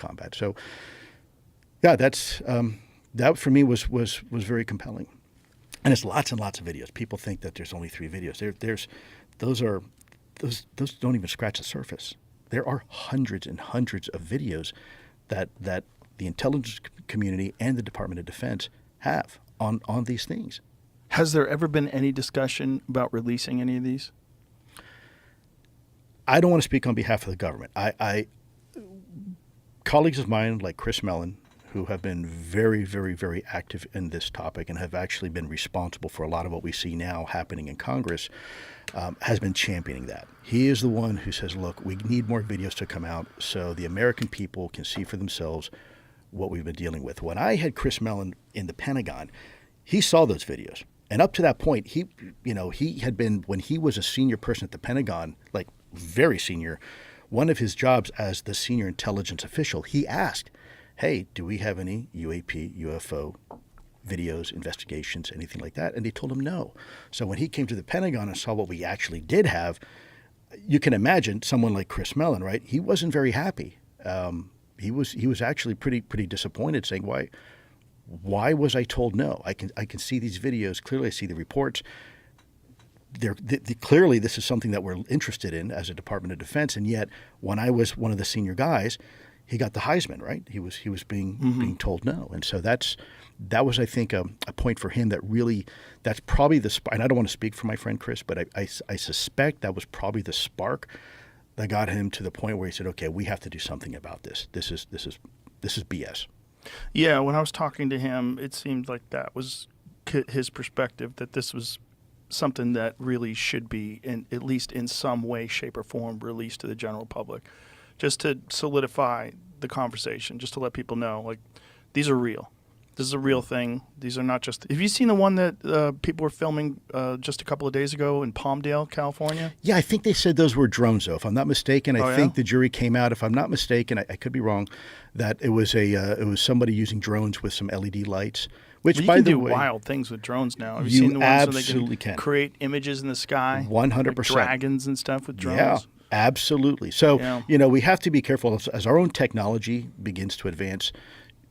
combat. So, yeah, that for me was very compelling. And it's lots and lots of videos. People think that there's only 3 videos. Those don't even scratch the surface. There are hundreds and hundreds of videos that the intelligence community and the Department of Defense have on these things. Has there ever been any discussion about releasing any of these? I don't want to speak on behalf of the government. Colleagues of mine like Chris Mellon, who have been very, very, very active in this topic and have actually been responsible for a lot of what we see now happening in Congress, has been championing that. He is the one who says, look, we need more videos to come out so the American people can see for themselves what we've been dealing with. When I had Chris Mellon in the Pentagon, he saw those videos. And up to that point, he had been, when he was a senior person at the Pentagon, like very senior, one of his jobs as the senior intelligence official, he asked, hey, do we have any UAP, UFO videos, investigations, anything like that? And they told him no. So when he came to the Pentagon and saw what we actually did have, you can imagine someone like Chris Mellon, right? He wasn't very happy. He was actually pretty disappointed, saying, why was I told no? I can see these videos clearly. I see the reports. Clearly, this is something that we're interested in as a Department of Defense. And yet, when I was one of the senior guys, he got the Heisman, right? He was being told no, and so that was, I think, a point for him that really, that's probably and I don't want to speak for my friend Chris, but I suspect that was probably the spark that got him to the point where he said, okay, we have to do something about this. This is BS. Yeah, when I was talking to him, it seemed like that was his perspective, that this was something that really should be, at least in some way, shape, or form, released to the general public, just to solidify the conversation, just to let people know, like, these are real. This is a real thing. These are not just... Have you seen the one that people were filming just a couple of days ago in Palmdale, California? Yeah, I think they said those were drones, though. If I'm not mistaken, I think the jury came out, if I'm not mistaken, I could be wrong, that it was somebody using drones with some LED lights. Which, you by can the do way, wild things with drones now. Have you seen the ones where they can create images in the sky? 100%. Like dragons and stuff with drones? Yeah, absolutely. So, we have to be careful. As our own technology begins to advance,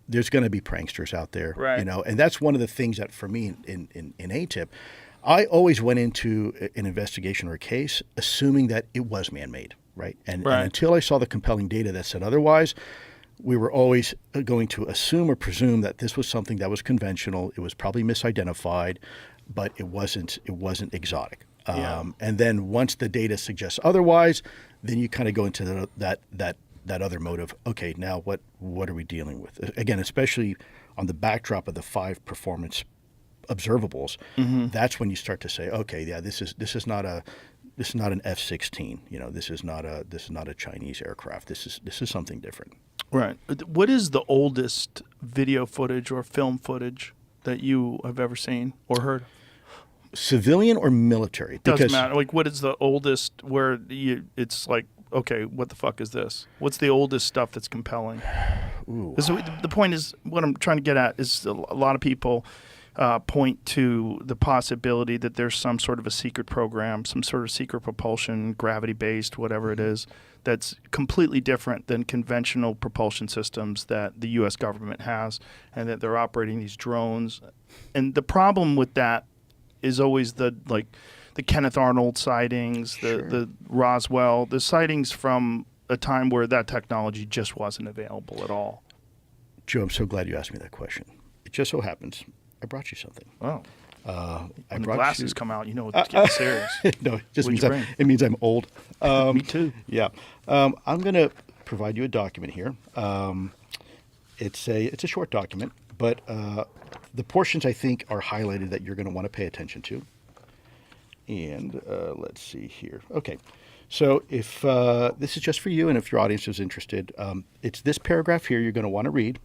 there's going to be pranksters out there. Right. And that's one of the things that, for me, in ATIP, I always went into an investigation or a case assuming that it was man-made, right? And until I saw the compelling data that said otherwise, we were always going to assume or presume that this was something that was conventional. It was probably misidentified, but it wasn't exotic. And then once the data suggests otherwise, then you kind of go into that other mode of, okay, now what are we dealing with? Again, especially on the backdrop of the 5 performance observables, that's when you start to say, okay, yeah, this is not an F-16. This is not a Chinese aircraft. This is something different. Right. What is the oldest video footage or film footage that you have ever seen or heard? Civilian or military? Doesn't matter. Like, what is the oldest where it's like, okay, what the fuck is this? What's the oldest stuff that's compelling? Ooh. So the point is, what I'm trying to get at is a lot of people point to the possibility that there's some sort of a secret program, some sort of secret propulsion, gravity-based, whatever it is, that's completely different than conventional propulsion systems that the U.S. government has, and that they're operating these drones. And the problem with that is always the Kenneth Arnold sightings, the Roswell, the sightings from a time where that technology just wasn't available at all. Joe, I'm so glad you asked me that question. It just so happens I brought you something. Oh. When the glasses come out, it's getting serious. No, it just means I'm old. Me too. Yeah. I'm going to provide you a document here. It's a short document, but the portions I think are highlighted that you're going to want to pay attention to. And let's see here. Okay. So if this is just for you, and if your audience is interested, it's this paragraph here you're going to want to read.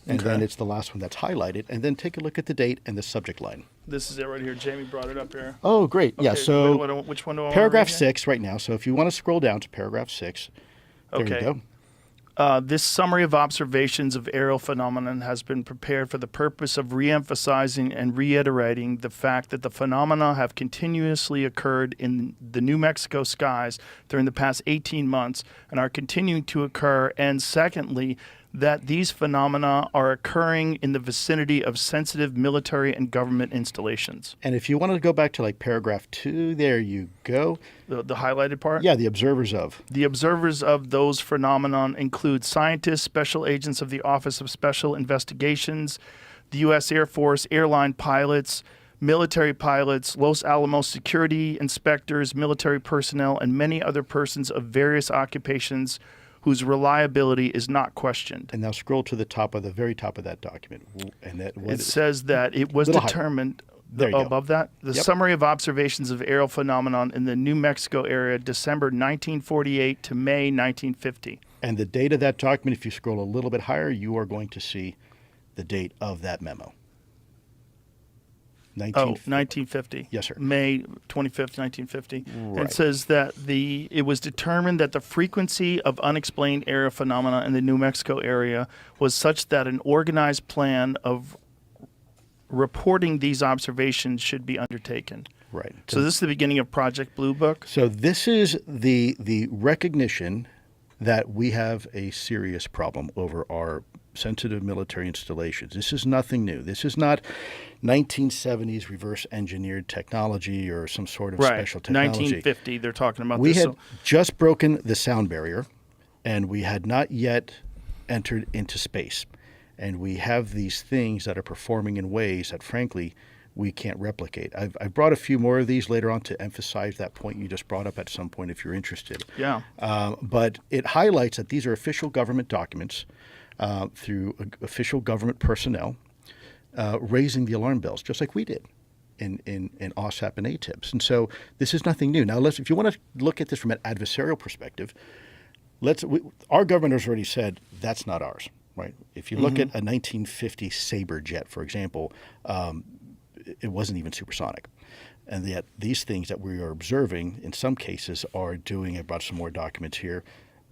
And then it's the last one that's highlighted. And then take a look at the date and the subject line. This is it right here. Jamie brought it up here. Oh, great. Okay, yeah, so which one do I want paragraph to read 6 right now. So if you want to scroll down to paragraph 6, there you go. This summary of observations of aerial phenomenon has been prepared for the purpose of re-emphasizing and reiterating the fact that the phenomena have continuously occurred in the New Mexico skies during the past 18 months and are continuing to occur. And secondly, that these phenomena are occurring in the vicinity of sensitive military and government installations. And if you wanted to go back to like paragraph 2, there you go. The highlighted part? Yeah, the observers of. The observers of those phenomenon include scientists, special agents of the Office of Special Investigations, the U.S. Air Force, airline pilots, military pilots, Los Alamos security inspectors, military personnel, and many other persons of various occupations whose reliability is not questioned. And now scroll to the top of the very top of that document. And that It says that it was determined There you go. above that, the Yep. summary of observations of aerial phenomenon in the New Mexico area, December 1948 to May 1950. And the date of that document, if you scroll a little bit higher, you are going to see the date of that memo. 1950. Yes, sir. May 25th, 1950. Right. It says that it was determined that the frequency of unexplained aerial phenomena in the New Mexico area was such that an organized plan of reporting these observations should be undertaken. Right. So this is the beginning of Project Blue Book? So this is the recognition that we have a serious problem over our sensitive military installations. This is nothing new. This is not 1970s reverse engineered technology or some sort of special technology. 1950, they're talking about We this. had just broken the sound barrier, and we had not yet entered into space. And we have these things that are performing in ways that, frankly, we can't replicate. I've brought a few more of these later on to emphasize that point you just brought up at some point if you're interested. Yeah. But it highlights that these are official government documents through official government personnel raising the alarm bells, just like we did in OSAP and ATIPs. And so this is nothing new. Now, if you want to look at this from an adversarial perspective, our government has already said that's not ours, right? If you look at a 1950 Sabre jet, for example, it wasn't even supersonic. And yet these things that we are observing in some cases are doing, I brought some more documents here,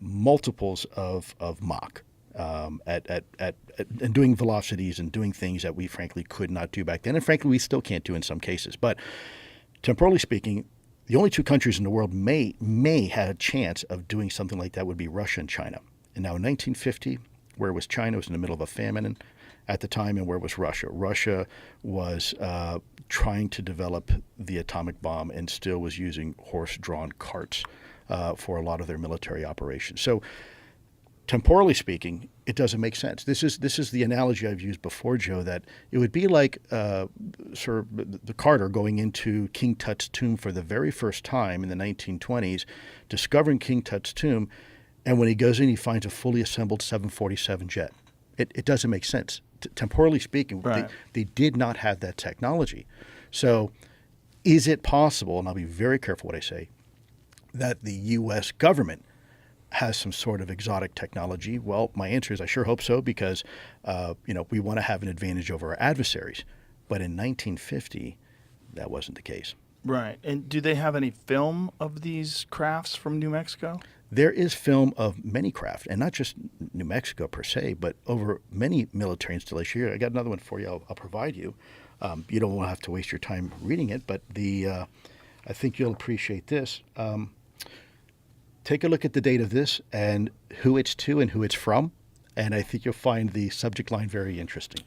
multiples of Mach. And doing velocities and doing things that we frankly could not do back then, and frankly we still can't do in some cases. But temporally speaking, the only two countries in the world may have a chance of doing something like that would be Russia and China. And now in 1950, where was China? It was in the middle of a famine at the time, and where was Russia? Russia was trying to develop the atomic bomb and still was using horse-drawn carts for a lot of their military operations. So temporally speaking, it doesn't make sense. This is the analogy I've used before, Joe, that it would be like Sir the Carter going into King Tut's tomb for the very first time in the 1920s, discovering King Tut's tomb, and when he goes in, he finds a fully assembled 747 jet. It doesn't make sense. Temporally speaking, Right. they did not have that technology. So is it possible, and I'll be very careful what I say, that the U.S. government has some sort of exotic technology? Well, my answer is I sure hope so, because we want to have an advantage over our adversaries. But in 1950, that wasn't the case. Right. And do they have any film of these crafts from New Mexico? There is film of many craft, and not just New Mexico per se, but over many military installations. Here, I got another one for you. I'll provide you. You don't want to have to waste your time reading it, but I think you'll appreciate this. Take a look at the date of this and who it's to and who it's from, and I think you'll find the subject line very interesting.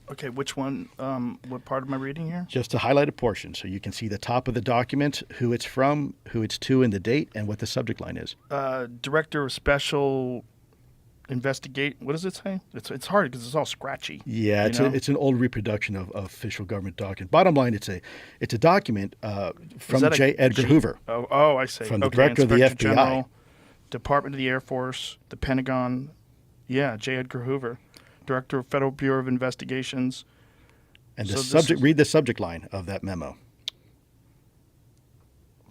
Okay, which one? What part am I reading here? Just a highlighted portion, so you can see the top of the document, who it's from, who it's to, and the date, and what the subject line is. Director of Special Investigate. What does it say? It's hard because it's all scratchy. Yeah, it's an old reproduction of official government document. Bottom line, it's a document from J. Edgar Hoover. Oh, I see. From the director of the Inspector FBI. General, Department of the Air Force, the Pentagon. Yeah, J. Edgar Hoover, Director of Federal Bureau of Investigations. And read the subject line of that memo.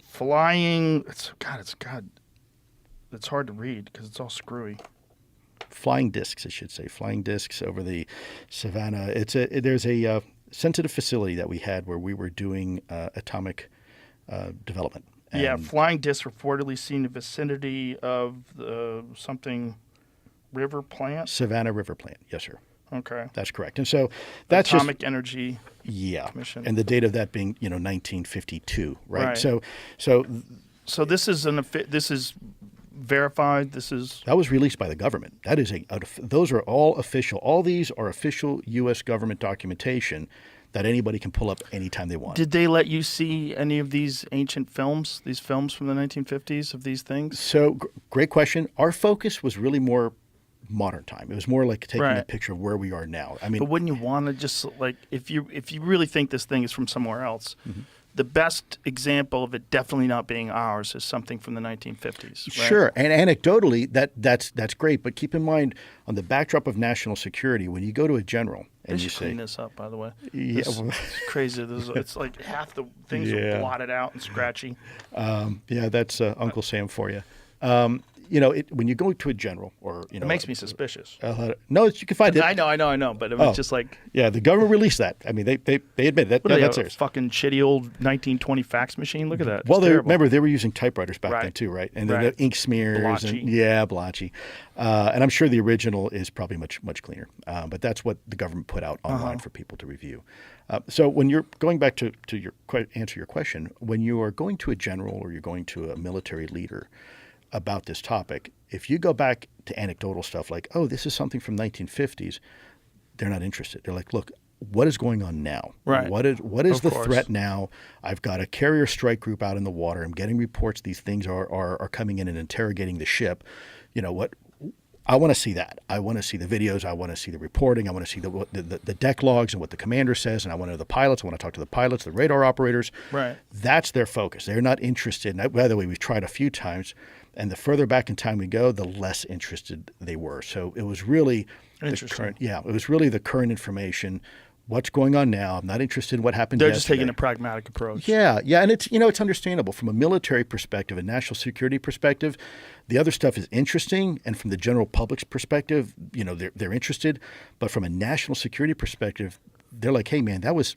Flying. It's hard to read because it's all screwy. Flying discs, I should say. Flying discs over the savannah. There's a sensitive facility that we had where we were doing atomic development. And flying discs reportedly seen in the vicinity of the something river plant. Savannah River Plant, yes, sir. Okay. That's correct. And so that's Atomic Energy Commission. And the date of that being 1952, right? Right. So this is verified? This is That was released by the government. That is those are all official. All these are official U.S. government documentation that anybody can pull up anytime they want. Did they let you see any of these ancient films, these films from the 1950s of these things? So great question. Our focus was really more modern time. It was more like taking a picture of where we are now. I mean, but wouldn't you want to just like if you really think this thing is from somewhere else, the best example of it definitely not being ours is something from the 1950s. Right? Sure, and anecdotally, that's great. But keep in mind, on the backdrop of national security, when you go to a general and you say, clean this up, by the way. Yeah, it's crazy. It's like half the things are blotted out and scratchy. Yeah, that's Uncle Sam for you. When you go to a general, or it makes me suspicious. No, you can find it. I know, but it was just like the government released that. I mean, they admit that. What that's a fucking shitty old 1920 fax machine. Look at that. Well, remember they were using typewriters back then too, right? And the ink smears, blotchy. Blotchy. And I'm sure the original is probably much cleaner. But that's what the government put out online for people to review. So when you're going back to answer your question, when you are going to a general or you're going to a military leader about this topic, if you go back to anecdotal stuff like, oh, this is something from 1950s, they're not interested. They're like, look, what is going on now? Right. What is the threat now? I've got a carrier strike group out in the water. I'm getting reports these things are coming in and interrogating the ship. You know what? I want to see that. I want to see the videos. I want to see the reporting. I want to see the deck logs and what the commander says. And I want to know the pilots. I want to talk to the pilots, the radar operators. Right. That's their focus. They're not interested. And by the way, we've tried a few times. And the further back in time we go, the less interested they were. So it was really it was really the current information. What's going on now? I'm not interested in what happened They're yesterday. just taking a pragmatic approach. Yeah, and it's understandable from a military perspective, a national security perspective. The other stuff is interesting, and from the general public's perspective, they're interested. But from a national security perspective, they're like, hey man, that was